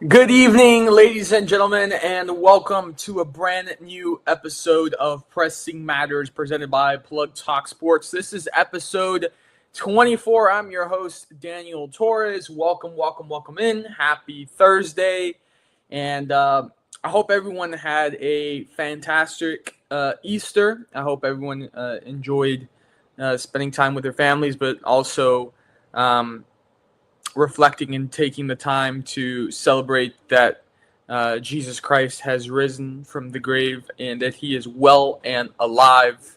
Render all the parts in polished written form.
Good evening, ladies and gentlemen, and welcome to a brand new episode of Pressing Matters presented by Plug Talk Sports. This is episode 24. I'm your host, Daniel Torres. Welcome in. Happy Thursday. And I hope everyone had a fantastic Easter. I hope everyone enjoyed spending time with their families, but also reflecting and taking the time to celebrate that Jesus Christ has risen from the grave and that he is well and alive.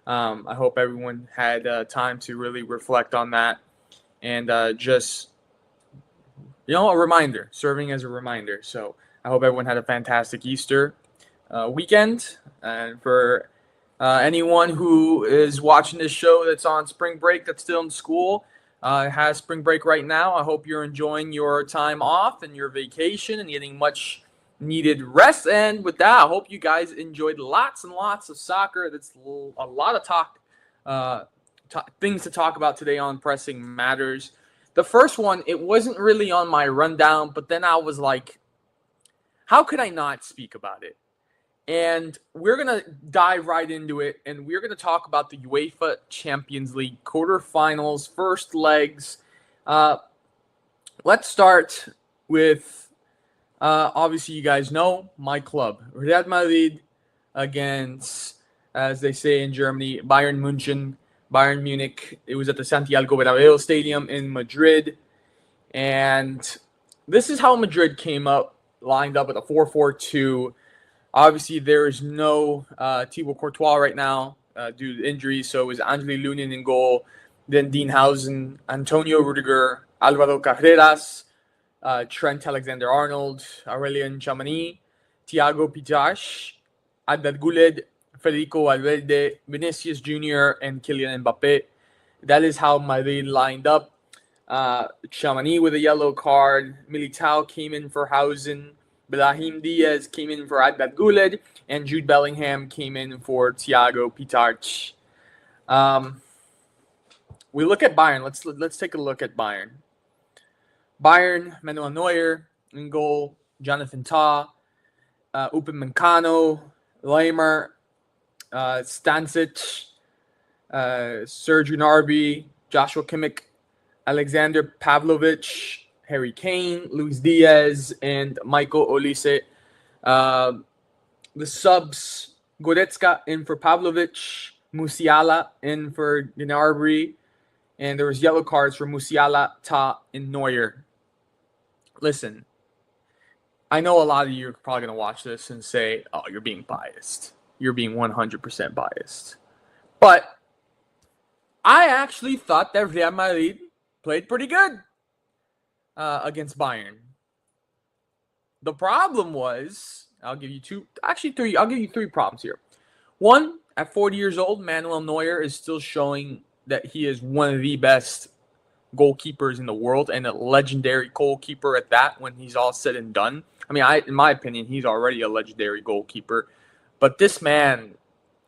I hope everyone had time to really reflect on that and just, a reminder, serving as a reminder. So I hope everyone had a fantastic Easter weekend. And for anyone who is watching this show that's on spring break, that's still in school, has spring break right now. I hope you're enjoying your time off and your vacation and getting much needed rest. And with that, I hope you guys enjoyed lots and lots of soccer. That's a lot of things to talk about today on Pressing Matters. The first one, it wasn't really on my rundown, but then I was like, how could I not speak about it? And we're going to dive right into it, and we're going to talk about the UEFA Champions League quarterfinals, first legs. Let's start with, obviously, you guys know, my club, Real Madrid against, as they say in Germany, Bayern Munich. It was at the Santiago Bernabeu Stadium in Madrid. And this is how Madrid came up, lined up with a 4-4-2. Obviously, there is no Thibaut Courtois right now due to injury, so it was Angeli Lunin in goal, then Dean Housen, Antonio Rudiger, Alvaro Carreras, Trent Alexander-Arnold, Aurelien Tchouameni, Thiago Pitache, Adad Guled, Federico Valverde, Vinicius Jr., and Kylian Mbappe. That is how Madrid lined up. Tchouameni with a yellow card. Militao came in for Housen. Brahim Diaz came in for Adad Guled, and Jude Bellingham came in for Thiago Pitache. We look at Bayern. Let's take a look at Bayern. Bayern, Manuel Neuer in goal, Jonathan Tah, Upamecano, Leimer, Stanisic, Serge Gnabry, Joshua Kimmich, Alexander Pavlovic, Harry Kane, Luis Diaz, and Michael Olise. The subs, Goretzka in for Pavlovic, Musiala in for Gnabry, and there was yellow cards for Musiala, Tah, and Neuer. Listen, I know a lot of you are probably going to watch this and say, oh, you're being biased. You're being 100% biased. But I actually thought that Real Madrid played pretty good against Bayern. The problem was, I'll give you three problems here. One, at 40 years old, Manuel Neuer is still showing that he is one of the best goalkeepers in the world and a legendary goalkeeper at that when he's all said and done. I mean, in my opinion, he's already a legendary goalkeeper. But this man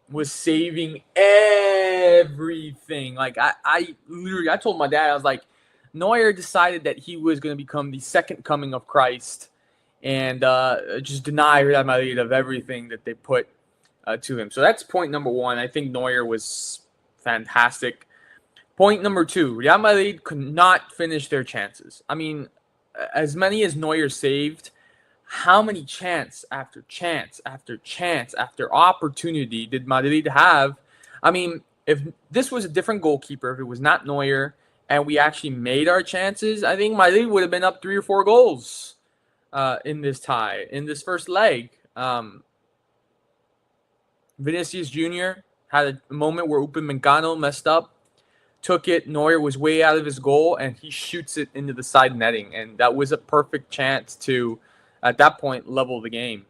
was saving everything. Like, I told my dad, I was like, Neuer decided that he was going to become the second coming of Christ and just deny Real Madrid of everything that they put to him. So that's point number one. I think Neuer was fantastic. Point number two, Real Madrid could not finish their chances. I mean, as many as Neuer saved, how many chance after chance after chance after opportunity did Madrid have? I mean, if this was a different goalkeeper, if it was not Neuer, and we actually made our chances, I think Madrid would have been up 3 or 4 goals in this tie, in this first leg. Vinicius Jr. had a moment where Upamecano messed up, took it. Neuer was way out of his goal, and he shoots it into the side netting. And that was a perfect chance to, at that point, level the game.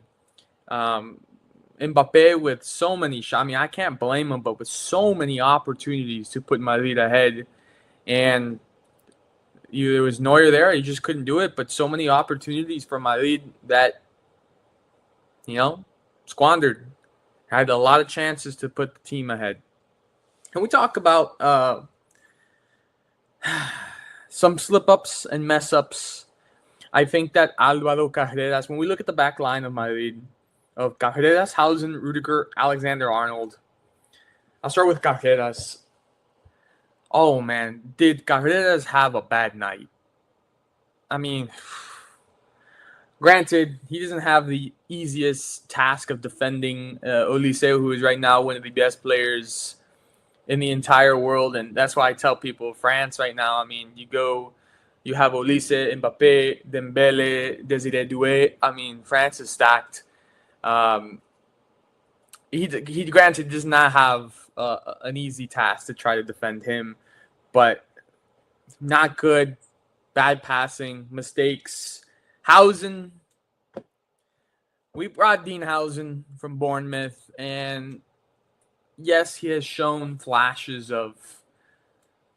Mbappe with so many shots. I mean, I can't blame him, but with so many opportunities to put Madrid ahead. And there was Neuer there. He just couldn't do it. But so many opportunities for Madrid that, squandered. Had a lot of chances to put the team ahead. And we talk about some slip-ups and mess-ups. I think that Alvaro Carreras, when we look at the back line of Madrid, of Carreras, Hausen, Rudiger, Alexander-Arnold, I'll start with Carreras. Oh, man, did Carreras have a bad night? I mean, granted, he doesn't have the easiest task of defending Oliseh, who is right now one of the best players in the entire world. And that's why I tell people, France right now, I mean, you have Oliseh, Mbappé, Dembele, Desiree Doué. I mean, France is stacked. He granted does not have an easy task to try to defend him, but not good, bad passing, mistakes. Hausen, we brought Dean Hausen from Bournemouth, and yes, he has shown flashes of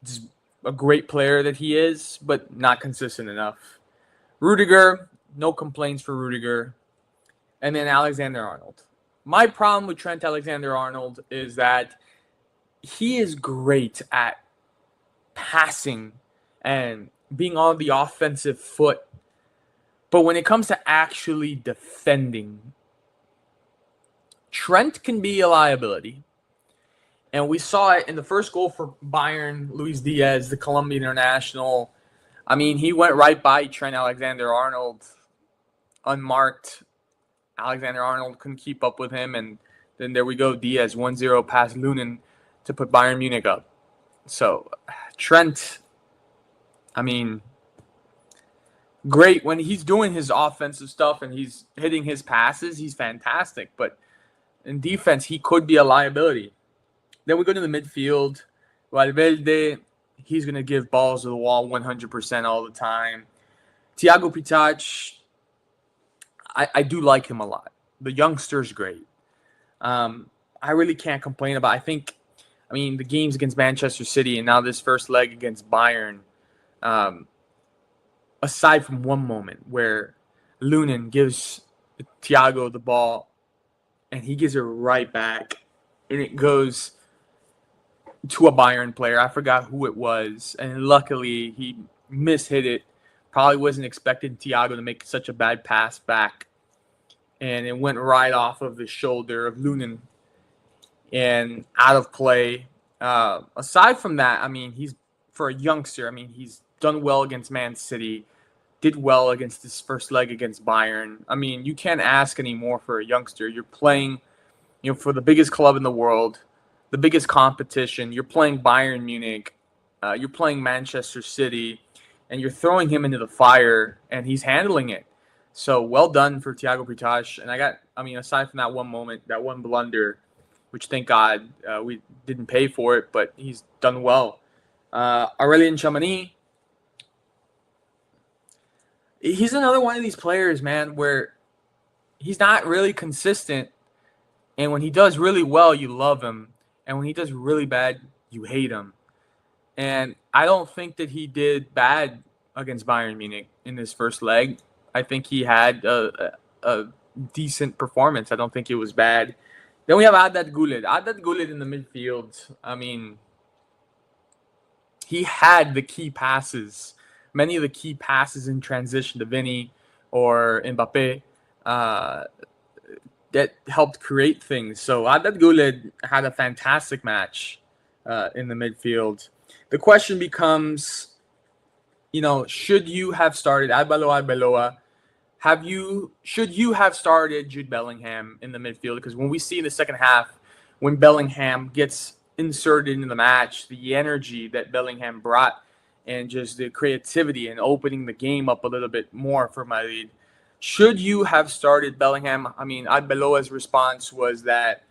just a great player that he is, but not consistent enough. Rudiger, no complaints for Rudiger. And then Alexander-Arnold. My problem with Trent Alexander-Arnold is that he is great at passing and being on the offensive foot. But when it comes to actually defending, Trent can be a liability. And we saw it in the first goal for Bayern, Luis Diaz, the Colombian international. I mean, he went right by Trent Alexander-Arnold unmarked. Alexander-Arnold couldn't keep up with him. And then there we go, Diaz 1-0 past Lunin to put Bayern Munich up. So, Trent, I mean, great. When he's doing his offensive stuff and he's hitting his passes, he's fantastic. But in defense, he could be a liability. Then we go to the midfield. Valverde, he's going to give balls to the wall 100% all the time. Thiago Pitach, I do like him a lot. The youngster's great. I really can't complain about. I mean, the games against Manchester City and now this first leg against Bayern, aside from one moment where Lunin gives Thiago the ball and he gives it right back and it goes to a Bayern player. I forgot who it was. And luckily, he mishit it. Probably wasn't expecting Thiago to make such a bad pass back. And it went right off of the shoulder of Lunin and out of play. Aside from that, I mean, for a youngster, I mean, he's done well against Man City, did well against this first leg against Bayern. I mean, you can't ask any more for a youngster. You're playing, for the biggest club in the world, the biggest competition. You're playing Bayern Munich. You're playing Manchester City, and you're throwing him into the fire, and he's handling it. So well done for Thiago Pitach. And aside from that one moment, that one blunder, which thank God we didn't pay for it, but he's done well. Aurelien Tchouameni, he's another one of these players, man, where he's not really consistent. And when he does really well, you love him. And when he does really bad, you hate him. And I don't think that he did bad against Bayern Munich in this first leg. I think he had a decent performance. I don't think it was bad. Then we have Arda Güler. Arda Güler in the midfield. I mean, he had the key passes. Many of the key passes in transition to Vinny or Mbappé that helped create things. So Arda Güler had a fantastic match in the midfield. The question becomes, should you have started Arbeloa? Should you have started Jude Bellingham in the midfield? Because when we see in the second half, when Bellingham gets inserted into the match, the energy that Bellingham brought and just the creativity and opening the game up a little bit more for Madrid, should you have started Bellingham? I mean, Arbeloa's response was that,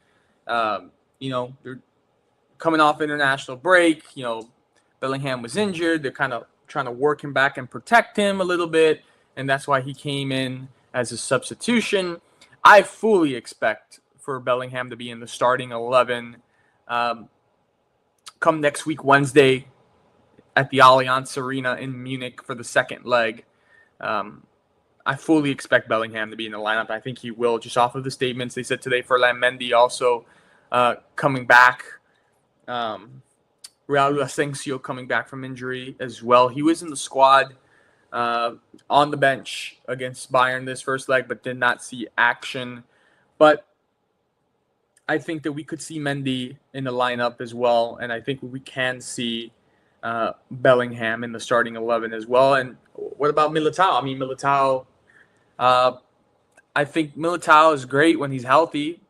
they're coming off international break. Bellingham was injured. They're kind of trying to work him back and protect him a little bit. And that's why he came in as a substitution. I fully expect for Bellingham to be in the starting 11 come next week, Wednesday, at the Allianz Arena in Munich for the second leg. I fully expect Bellingham to be in the lineup. I think he will, just off of the statements they said today. Ferland Mendy also coming back. Raul Asensio coming back from injury as well. He was in the squad on the bench against Bayern this first leg, but did not see action. But I think that we could see Mendy in the lineup as well, and I think we can see Bellingham in the starting 11 as well. And what about Militao? I mean, Militao, I think Militao is great when he's healthy,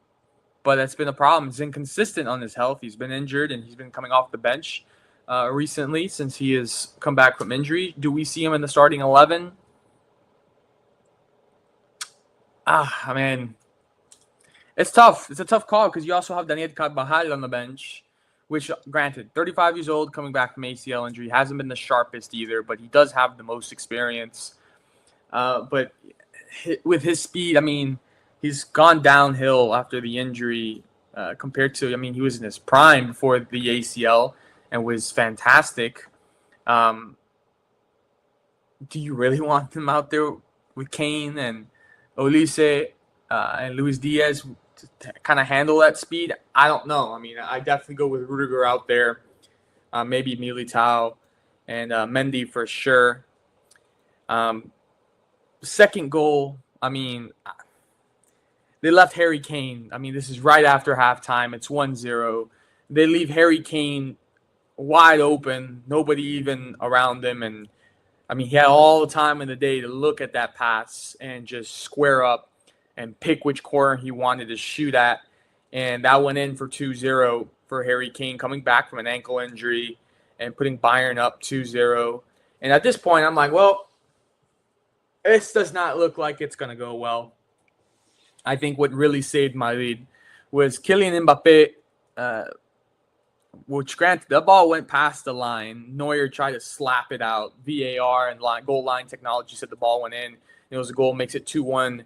but that's been a problem. He's inconsistent on his health. He's been injured, and he's been coming off the bench recently since he has come back from injury. Do we see him in the starting 11? I mean, it's tough. It's a tough call because you also have Daniel Carvajal on the bench, which, granted, 35 years old, coming back from ACL injury, hasn't been the sharpest either, but he does have the most experience. But with his speed, I mean, he's gone downhill after the injury compared to, I mean, he was in his prime before the ACL and was fantastic. Do you really want him out there with Kane and Olise and Luis Diaz to kind of handle that speed? I don't know. I mean, I definitely go with Rudiger out there, maybe Militao and Mendy for sure. Second goal, I mean, they left Harry Kane. I mean, this is right after halftime. It's 1-0. They leave Harry Kane wide open, nobody even around him. And, I mean, he had all the time in the day to look at that pass and just square up and pick which corner he wanted to shoot at. And that went in for 2-0 for Harry Kane, coming back from an ankle injury and putting Bayern up 2-0. And at this point, I'm like, well, this does not look like it's going to go well. I think what really saved my lead was Kylian Mbappe, which, granted, the ball went past the line. Neuer tried to slap it out. VAR and goal line technology said the ball went in. It was a goal, makes it 2-1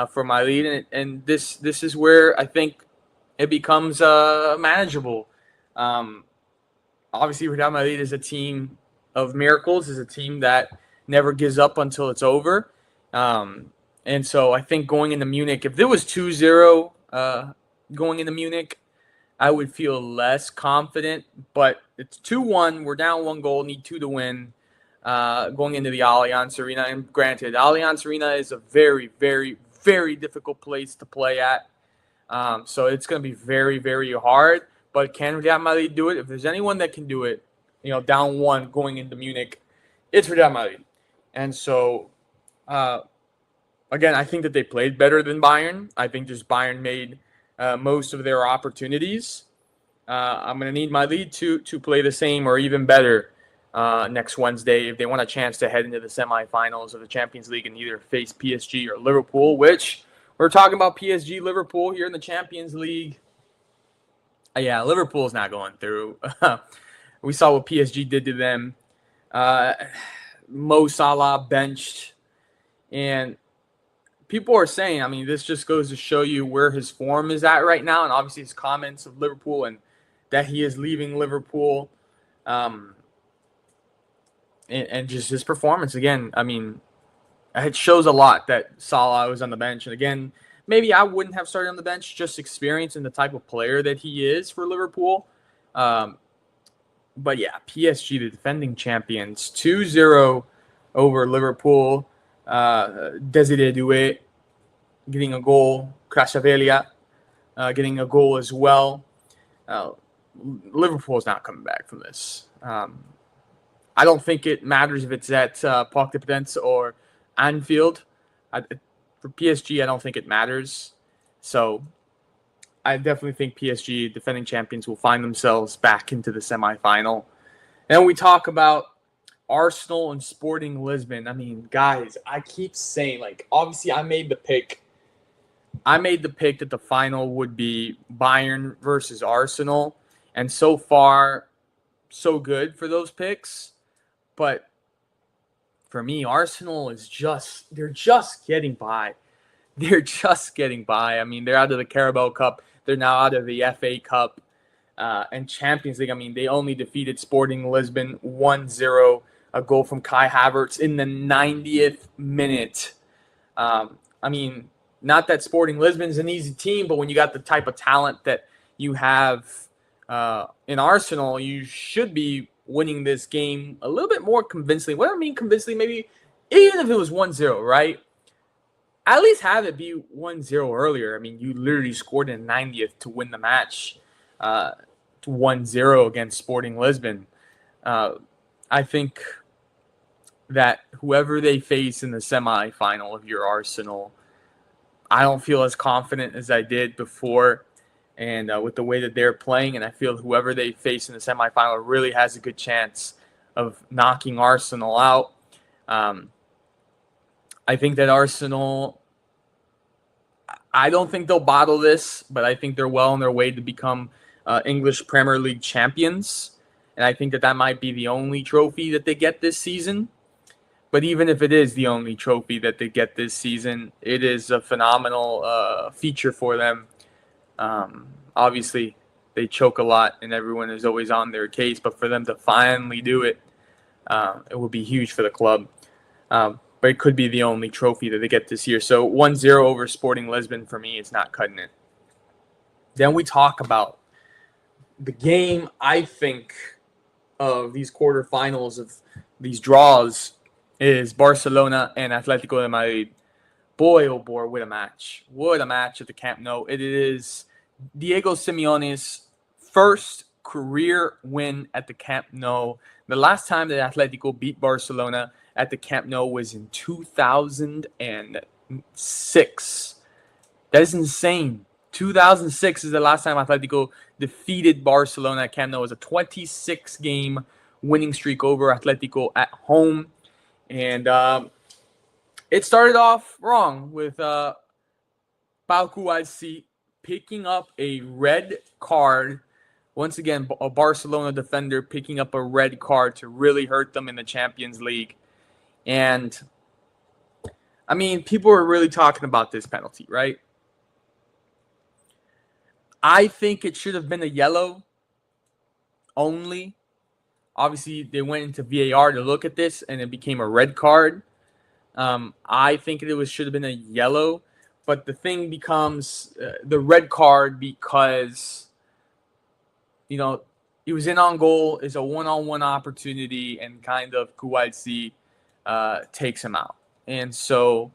for my lead. And this is where I think it becomes manageable. Obviously, Real Madrid is a team of miracles, is a team that never gives up until it's over. And so I think going into Munich, if there was 2-0 going into Munich, I would feel less confident. But it's 2-1. We're down 1 goal, need 2 to win going into the Allianz Arena. And granted, Allianz Arena is a very, very, very difficult place to play at. So it's going to be very, very hard. But can Real Madrid do it? If there's anyone that can do it, down 1 going into Munich, it's Real Madrid. And so, again, I think that they played better than Bayern. I think just Bayern made most of their opportunities. I'm going to need my lead to play the same or even better next Wednesday if they want a chance to head into the semifinals of the Champions League and either face PSG or Liverpool, which we're talking about PSG, Liverpool here in the Champions League. Yeah, Liverpool's not going through. We saw what PSG did to them. Mo Salah benched. And people are saying, I mean, this just goes to show you where his form is at right now. And obviously his comments of Liverpool and that he is leaving Liverpool. And just his performance. Again, I mean, it shows a lot that Salah was on the bench. And again, maybe I wouldn't have started on the bench, just experience and the type of player that he is for Liverpool. But yeah, PSG, the defending champions, 2-0 over Liverpool. Desiree Doué getting a goal. Kvaratskhelia getting a goal as well. Liverpool is not coming back from this. I don't think it matters if it's at Parc des Princes or Anfield. For PSG, I don't think it matters. So I definitely think PSG, defending champions, will find themselves back into the semifinal. And we talk about Arsenal and Sporting Lisbon. I mean, guys, I keep saying, obviously I made the pick. I made the pick that the final would be Bayern versus Arsenal. And so far, so good for those picks. But for me, Arsenal is they're just getting by. They're just getting by. I mean, they're out of the Carabao Cup. They're now out of the FA Cup and Champions League. I mean, they only defeated Sporting Lisbon 1-0, a goal from Kai Havertz in the 90th minute. I mean, not that Sporting Lisbon's an easy team, but when you got the type of talent that you have in Arsenal, you should be winning this game a little bit more convincingly. What I mean convincingly, maybe even if it was 1-0, right? At least have it be 1-0 earlier. I mean, you literally scored in the 90th to win the match, 1-0 against Sporting Lisbon. I think that whoever they face in the semifinal of your Arsenal, I don't feel as confident as I did before, and with the way that they're playing, and I feel whoever they face in the semifinal really has a good chance of knocking Arsenal out. I think that Arsenal, I don't think they'll bottle this, but I think they're well on their way to become English Premier League champions. And I think that that might be the only trophy that they get this season. But even if it is the only trophy that they get this season, it is a phenomenal feature for them. Obviously, they choke a lot, and everyone is always on their case. But for them to finally do it, it will be huge for the club. But it could be the only trophy that they get this year. So 1-0 over Sporting Lisbon for me is not cutting it. Then we talk about the game, I think, of these quarterfinals of these draws is Barcelona and Atletico de Madrid. Boy, oh boy, what a match. What a match at the Camp Nou. It is Diego Simeone's first career win at the Camp Nou. The last time that Atletico beat Barcelona at the Camp Nou was in 2006. That is insane. 2006 is the last time Atletico defeated Barcelona at Camp Nou. It was a 26-game winning streak over Atletico at home. And it started off wrong with Pau Kuaisi picking up a red card. Once again, a Barcelona defender picking up a red card to really hurt them in the Champions League. And, I mean, people are really talking about this penalty, right? I think it should have been a yellow only. Obviously, they went into VAR to look at this, and it became a red card. I think it should have been a yellow. But the thing becomes the red card because, you know, he was in on goal. It's a one-on-one opportunity, and kind of Kuwaitsi takes him out. And so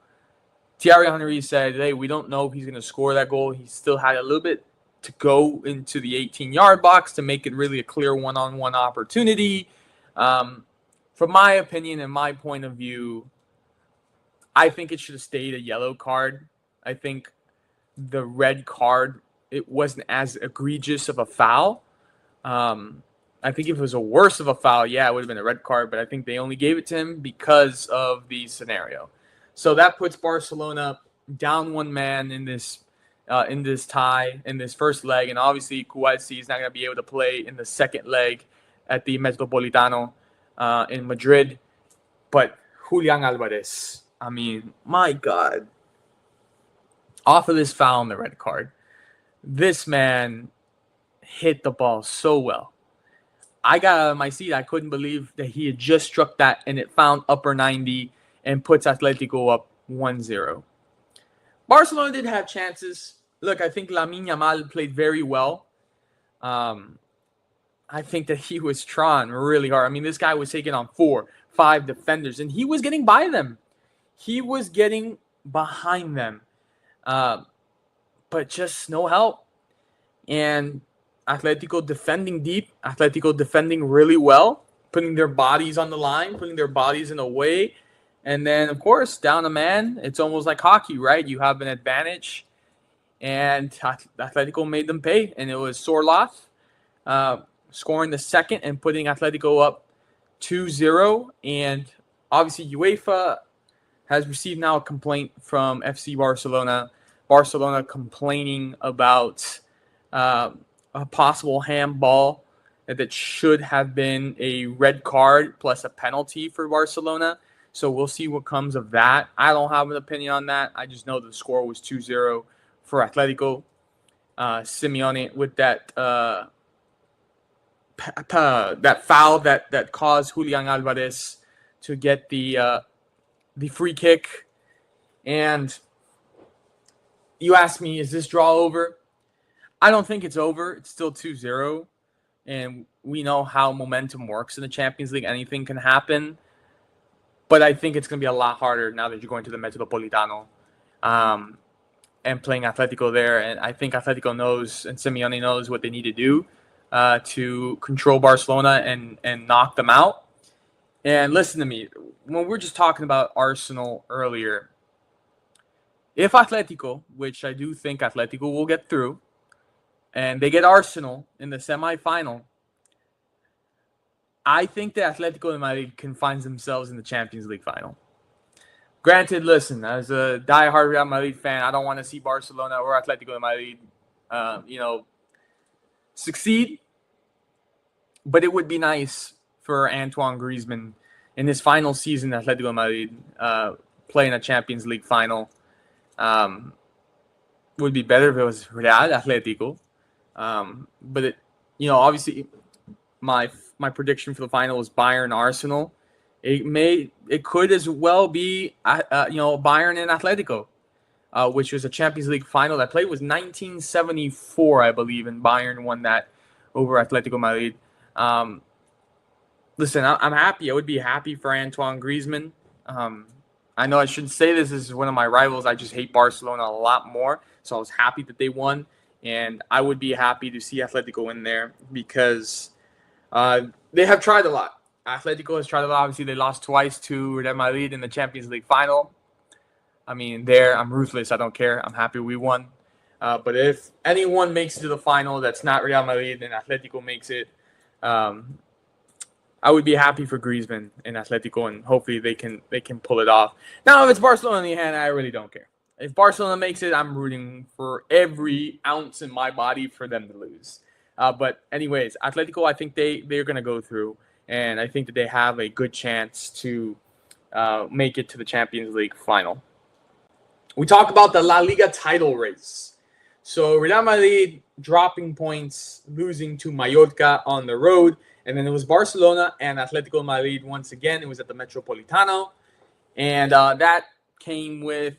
Thierry Henry said, hey, we don't know if he's going to score that goal. He still had a little bit to go into the 18-yard box to make it really a clear one-on-one opportunity. From my opinion and my point of view, I think it should have stayed a yellow card. I think the red card, it wasn't as egregious of a foul. I think if it was a worse of a foul, yeah, it would have been a red card, but I think they only gave it to him because of the scenario. So that puts Barcelona down one man in this tie, in this first leg, and obviously Kuwaitsi is not going to be able to play in the second leg at the Metropolitano in Madrid. But Julian Alvarez, I mean, my God. Off of this foul and the red card, this man hit the ball so well. I got out of my seat. I couldn't believe that he had just struck that and it found upper 90 and puts Atletico up 1-0. Barcelona did have chances. Look, I think Lamine Yamal played very well. I think that he was trying really hard. I mean, this guy was taking on 4-5 defenders, and he was getting by them. He was getting behind them. But just no help. And Atletico defending deep. Atletico defending really well. Putting their bodies on the line. Putting their bodies in a way. And then, of course, down a man. It's almost like hockey, right? You have an advantage. And Atletico made them pay. And it was Sorloth scoring the second and putting Atletico up 2-0. And obviously UEFA has received now a complaint from FC Barcelona. Barcelona complaining about a possible handball that should have been a red card plus a penalty for Barcelona. So we'll see what comes of that. I don't have an opinion on that. I just know the score was 2-0 for Atletico. Simeone with that foul that caused Julian Alvarez to get the free kick. And you ask me, is this draw over? I don't think it's over. It's still 2-0. And we know how momentum works in the Champions League. Anything can happen. But I think it's going to be a lot harder now that you're going to the Metropolitano and playing Atletico there. And I think Atletico knows and Simeone knows what they need to do to control Barcelona and knock them out. And listen to me, when we were just talking about Arsenal earlier, if Atletico, which I do think Atletico will get through, and they get Arsenal in the semifinal, I think that Atletico de Madrid can find themselves in the Champions League final. Granted, listen, as a diehard Real Madrid fan, I don't want to see Barcelona or Atletico de Madrid, succeed. But it would be nice for Antoine Griezmann in his final season at Atletico de Madrid, playing a Champions League final. Would be better if it was Real Atletico. But it, obviously, my prediction for the final was Bayern Arsenal. It could as well be Bayern and Atletico, which was a Champions League final that played was 1974, I believe, and Bayern won that over Atletico Madrid. Listen, I'm happy. I would be happy for Antoine Griezmann. I know I shouldn't say this. This is one of my rivals. I just hate Barcelona a lot more. So I was happy that they won. And I would be happy to see Atletico in there because they have tried a lot. Atletico has tried a lot. Obviously, they lost twice to Real Madrid in the Champions League final. I mean, I'm ruthless. I don't care. I'm happy we won. But if anyone makes it to the final that's not Real Madrid and Atletico makes it, I would be happy for Griezmann and Atletico, and hopefully they can pull it off. Now, if it's Barcelona in the hand, I really don't care. If Barcelona makes it, I'm rooting for every ounce in my body for them to lose. But anyways, Atletico, I think they're going to go through, and I think that they have a good chance to make it to the Champions League final. We talk about the La Liga title race. So Real Madrid dropping points, losing to Mallorca on the road. And then it was Barcelona and Atletico Madrid once again. It was at the Metropolitano. And that came with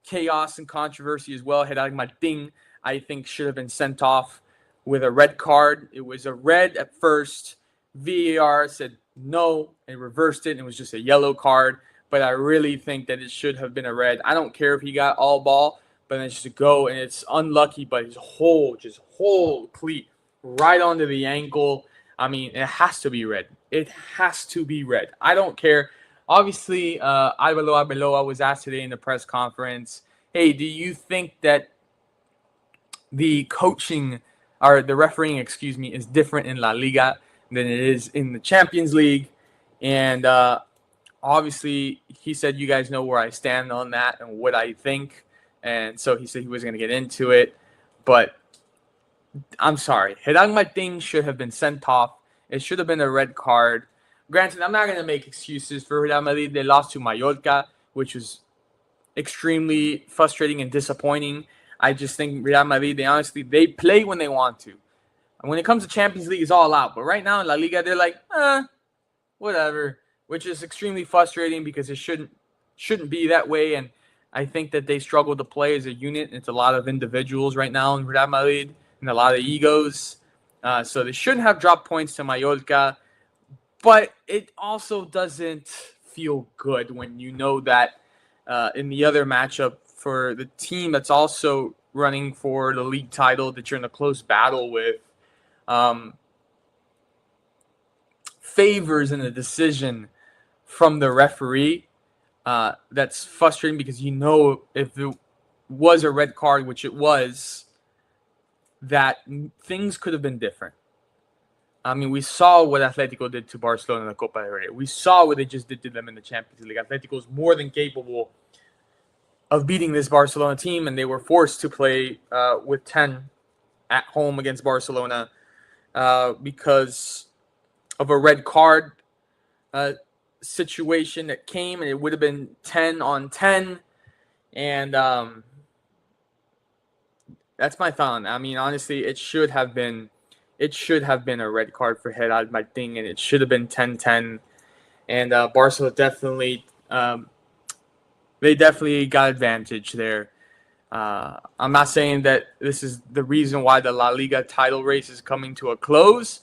chaos and controversy as well. Gerard Martin, I think, should have been sent off with a red card. It was a red at first. VAR said no and reversed it. And it was just a yellow card. But I really think that it should have been a red. I don't care if he got all ball, but it's just a go. And it's unlucky, but his whole cleat right onto the ankle. I mean, it has to be red. It has to be red. I don't care. Obviously, Álvaro Arbeloa was asked today in the press conference, hey, do you think that the coaching or the refereeing, is different in La Liga than it is in the Champions League? And obviously, he said, you guys know where I stand on that and what I think. And so he said he wasn't going to get into it. But I'm sorry. Gerard Martin should have been sent off. It should have been a red card. Granted, I'm not going to make excuses for Real Madrid. They lost to Mallorca, which was extremely frustrating and disappointing. I just think Real Madrid, they play when they want to. And when it comes to Champions League, it's all out. But right now in La Liga, they're like, whatever, which is extremely frustrating because it shouldn't be that way. And I think that they struggle to play as a unit. It's a lot of individuals right now in Real Madrid and a lot of egos. So they shouldn't have dropped points to Mallorca. But it also doesn't feel good when you know that in the other matchup for the team that's also running for the league title that you're in a close battle with, favors in a decision from the referee. That's frustrating because if it was a red card, which it was, that things could have been different. I mean, we saw what Atletico did to Barcelona in the Copa del Rey. We saw what they just did to them in the Champions League. Atletico is more than capable of beating this Barcelona team, and they were forced to play with 10 at home against Barcelona because of a red card situation that came, and it would have been 10 on 10. And that's my thought. I mean, honestly, it should have been a red card for Gerard Martin, and it should have been 10-10. And Barcelona definitely got advantage there. I'm not saying that this is the reason why the La Liga title race is coming to a close,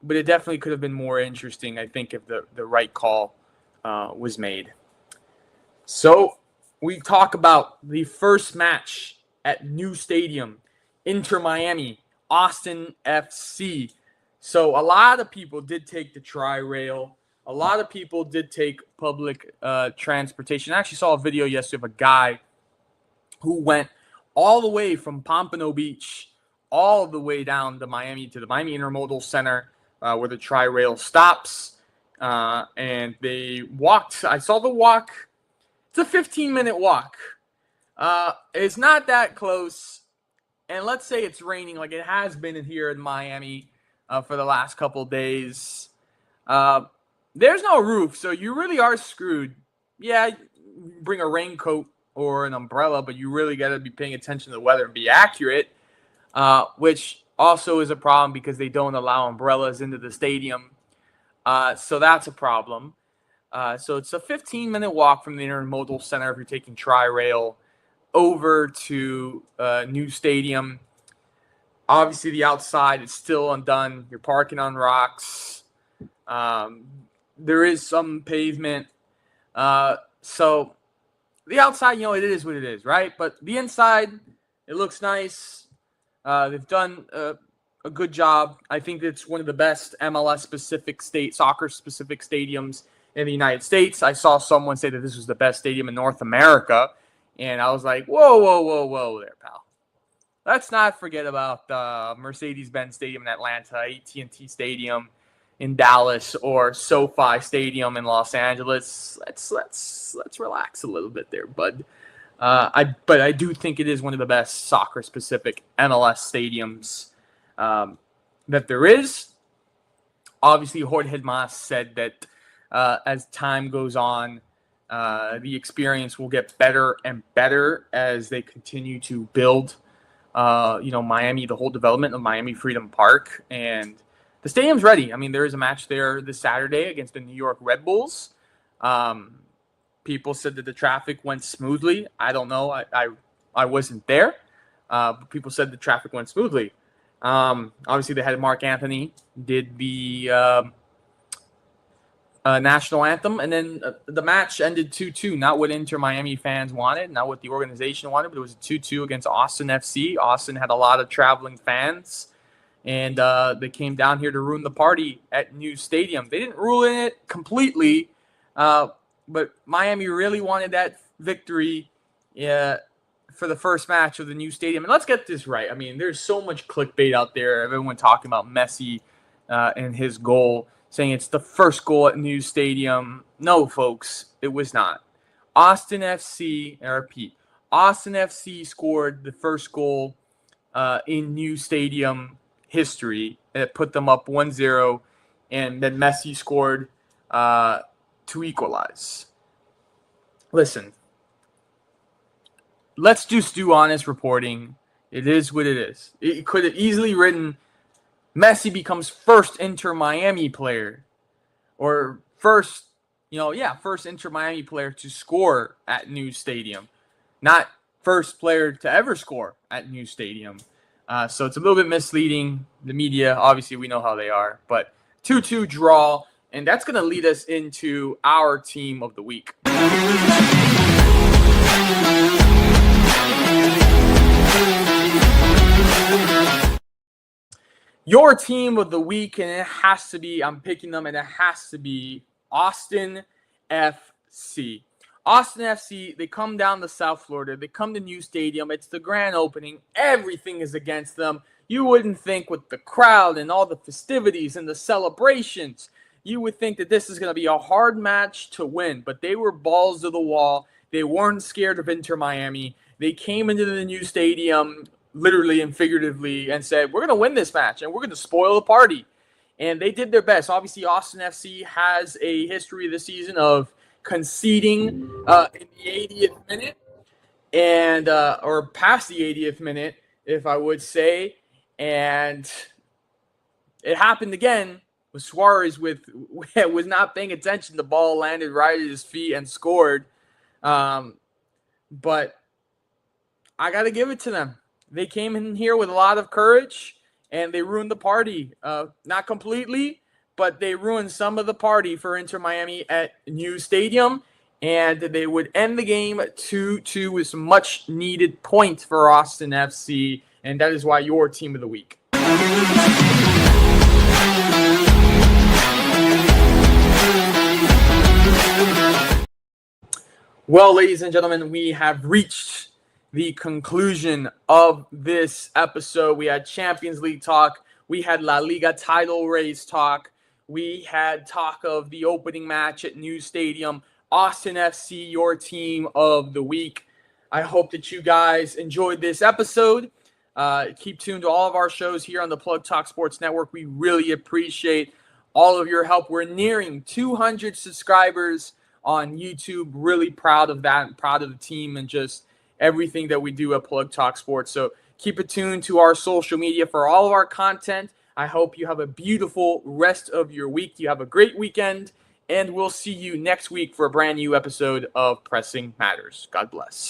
but it definitely could have been more interesting, I think, if the right call was made. So we talk about the first match at New Stadium, Inter Miami, Austin FC. So a lot of people did take the Tri-Rail. A lot of people did take public transportation. I actually saw a video yesterday of a guy who went all the way from Pompano Beach all the way down to Miami, to the Miami Intermodal Center, where the Tri-Rail stops. And they walked. I saw the walk. It's a 15-minute walk. It's not that close. And let's say it's raining like it has been here in Miami for the last couple days. There's no roof, so you really are screwed. Yeah, bring a raincoat or an umbrella, but you really got to be paying attention to the weather and be accurate, which also is a problem because they don't allow umbrellas into the stadium. So that's a problem. So it's a 15-minute walk from the Intermodal Center if you're taking Tri-Rail over to New Stadium. Obviously, the outside is still undone. You're parking on rocks. There is some pavement. So the outside, it is what it is, right? But the inside, it looks nice. They've done a good job. I think it's one of the best MLS-specific soccer-specific stadiums in the United States. I saw someone say that this was the best stadium in North America, and I was like, whoa there, pal. Let's not forget about the Mercedes-Benz Stadium in Atlanta, AT&T Stadium in Dallas, or SoFi Stadium in Los Angeles. Let's relax a little bit there, bud. But I do think it is one of the best soccer-specific MLS stadiums that there is. Obviously, Jorge Mas said that as time goes on, the experience will get better and better as they continue to build, Miami, the whole development of Miami Freedom Park. And the stadium's ready. I mean, there is a match there this Saturday against the New York Red Bulls. People said that the traffic went smoothly. I don't know. I wasn't there. But people said the traffic went smoothly. Obviously, they had Mark Anthony did the national anthem, and then the match ended 2-2. Not what Inter Miami fans wanted, not what the organization wanted, but it was a 2-2 against Austin FC. Austin had a lot of traveling fans, and they came down here to ruin the party at New Stadium. They didn't ruin it completely, but Miami really wanted that victory for the first match of the New Stadium. And let's get this right. I mean, there's so much clickbait out there. Everyone talking about Messi and his goal, saying it's the first goal at New Stadium. No, folks, it was not. Austin FC, I repeat, Austin FC scored the first goal in New Stadium history. It put them up 1-0, and then Messi scored to equalize. Listen, let's just do honest reporting. It is what it is. It could have easily written Messi becomes first Inter Miami player, or first Inter Miami player to score at New Stadium, not first player to ever score at New Stadium. So it's a little bit misleading. The media, obviously, we know how they are, but 2-2 draw, and that's going to lead us into our team of the week. Your team of the week, and it has to be, I'm picking them, and it has to be Austin FC. Austin FC, they come down to South Florida. They come to New Stadium. It's the grand opening. Everything is against them. You wouldn't think with the crowd and all the festivities and the celebrations, you would think that this is going to be a hard match to win. But they were balls to the wall. They weren't scared of Inter Miami. They came into the New Stadium literally and figuratively and said, we're going to win this match and we're going to spoil the party. And they did their best. Obviously, Austin FC has a history this season of conceding in the 80th minute and or past the 80th minute, if I would say. And it happened again with Suarez was not paying attention. The ball landed right at his feet and scored. But I got to give it to them. They came in here with a lot of courage, and they ruined the party. Not completely, but they ruined some of the party for Inter Miami at New Stadium, and they would end the game 2-2 with some much needed points for Austin FC, and that is why your team of the week. Well, ladies and gentlemen, we have reached the conclusion of this episode. We had Champions League talk. We had La Liga title race talk. We had talk of the opening match at New Stadium. Austin FC, your team of the week. I hope that you guys enjoyed this episode. Keep tuned to all of our shows here on the Plug Talk Sports Network. We really appreciate all of your help. We're nearing 200 subscribers on YouTube. Really proud of that and proud of the team and just everything that we do at Plug Talk Sports. So keep it tuned to our social media for all of our content. I hope you have a beautiful rest of your week. You have a great weekend, and we'll see you next week for a brand new episode of Pressing Matters. God bless.